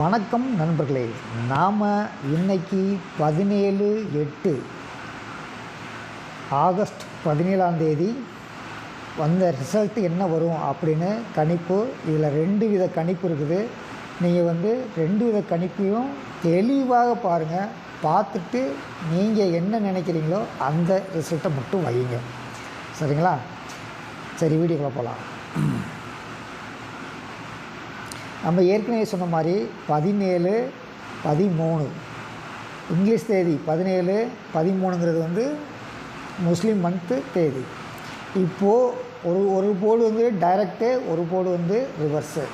வணக்கம் நண்பர்களே, நாம் இன்னைக்கு 17/8 ஆகஸ்ட் 17 வந்த ரிசல்ட் என்ன வரும் அப்படின்னு கணிப்பு. இதில் 2 வித கணிப்பு இருக்குது. நீங்கள் 2 வித கணிப்பையும் தெளிவாக பாருங்கள். பார்த்துட்டு நீங்கள் என்ன நினைக்கிறீங்களோ அந்த ரிசல்ட்டை மட்டும் வையுங்க. சரிங்களா? சரி, வீடியோக்குள்ளே போகலாம். நம்ம ஏற்கனவே சொன்ன மாதிரி 17/13 இங்கிலீஷ் தேதி, 17/13ங்கிறது முஸ்லீம் மந்த்து தேதி. இப்போது ஒரு போர்டு டைரக்டு, ஒரு போர்டு ரிவர்ஸு.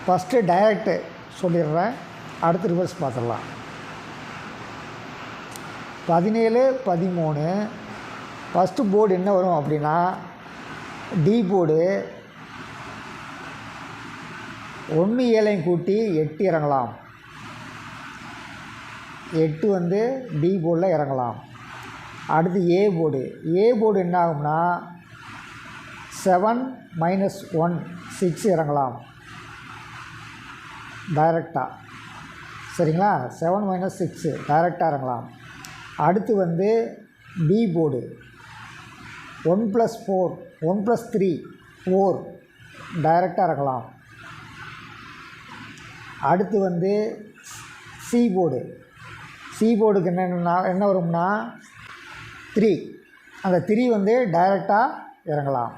ஃபஸ்ட்டு டைரக்டு சொல்லிடுறேன், அடுத்து ரிவர்ஸ் பார்த்துடலாம். 17/13 ஃபஸ்ட்டு போர்டு என்ன வரும் அப்படின்னா, டி போர்டு 1 7 கூட்டி 8 இறங்கலாம். 8 டி போர்டில் இறங்கலாம். அடுத்து ஏ போர்டு என்ன ஆகும்னா 7 - 1 6 இறங்கலாம் டைரெக்டாக. சரிங்களா? 7 - 6 டைரெக்டாக இறங்கலாம். அடுத்து பி போர்டு 1 + 4 1 + 3 4 டைரெக்டாக இறங்கலாம். அடுத்து சி போர்டுக்கு என்ன வரும்னா 3, அந்த 3 டைரெக்டாக இறங்கலாம்.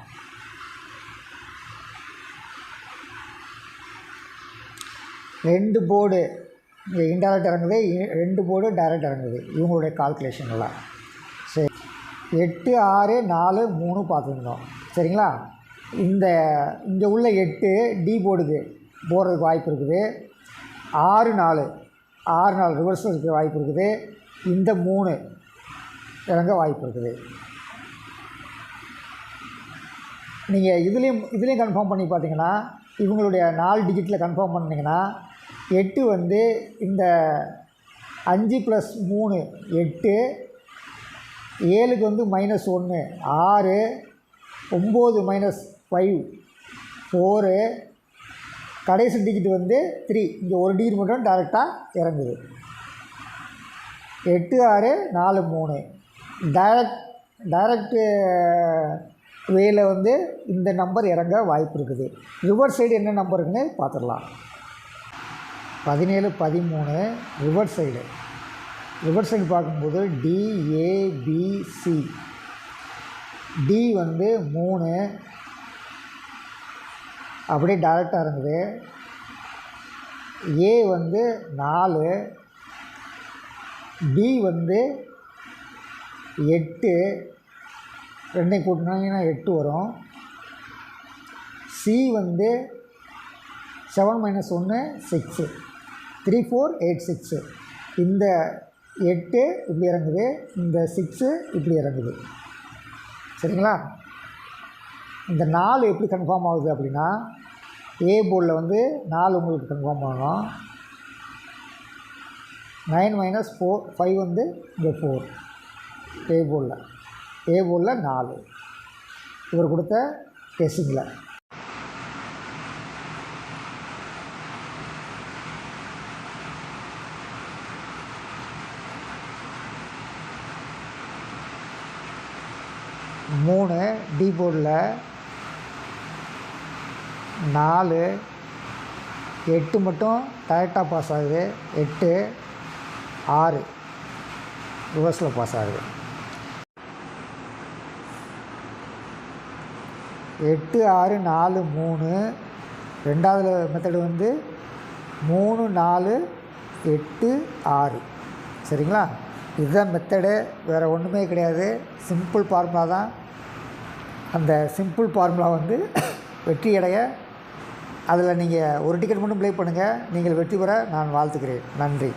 ரெண்டு போர்டு இங்கே இன்டைரக்ட் இறங்குது, 2 போர்டு டைரக்ட் இறங்குது இவங்களுடைய கால்குலேஷனில். சரி, 8 6 4 3 பார்த்துருந்தோம். சரிங்களா? இங்கே உள்ள 8 டி போர்டுக்கு போகிறதுக்கு வாய்ப்பு இருக்குது. 6 4 ரிவர்ஸ் இருக்க வாய்ப்பு இருக்குது. இந்த 3 இறங்க வாய்ப்பு இருக்குது. நீங்கள் இதுலேயும் கன்ஃபார்ம் பண்ணி பார்த்தீங்கன்னா, இவங்களுடைய 4 டிஜிட்டில் கன்ஃபார்ம் பண்ணிங்கன்னா 8 இந்த 5 + 3 8, 7க்கு -1 6, 9 - 5 4, கடைசி டிஜிட் 3. இங்கே ஒரு டிஜிட் மட்டும் டைரெக்டாக இறங்குது. 8 6 4 3 டைரக்டு வேல இந்த நம்பர் இறங்க வாய்ப்பு இருக்குது. ரிவர்ஸ் சைடு என்ன நம்பர் இருக்குன்னு பார்த்துடலாம். 17/13 ரிவர்ஸ் சைடு பார்க்கும்போது DABC. டி 3 அப்படியே டைரெக்டாக இறங்குது. ஏ 4, பி 8, 2 கூட்டினாங்கன்னா 8 வரும். சி 7 - 1 6 3 4 8 6. இந்த 8 இப்படி இறங்குது, இந்த 6 இப்படி இறங்குது. சரிங்களா? இந்த 4 எப்படி கன்ஃபார்ம் ஆகுது அப்படின்னா, ஏ போர்டில் 4 உங்களுக்கு கன்ஃபார்ம் ஆகும். 9 - 4 5 இங்கே 4 ஏ போர்டில் 4 இவர் கொடுத்த கெஸ்ஸிங்கில். மூணு டி போர்டில் 4 8 மட்டும் டைரெக்டாக பாஸ் ஆகுது. 8 6 ரிவர்ஸில் பாஸ் ஆகுது. 8 6 4 3. ரெண்டாவது மெத்தடு 3 4 8 6. சரிங்களா? இதுதான் மெத்தடு, வேறு ஒன்றுமே கிடையாது. சிம்பிள் ஃபார்முலா தான். அந்த சிம்பிள் ஃபார்முலா வெற்றி அடைய, அதில் நீங்கள் ஒரு டிக்கெட் மட்டும் ப்ளே பண்ணுங்கள். நீங்கள் வெற்றி பெற நான் வாழ்த்துக்கிறேன். நன்றி.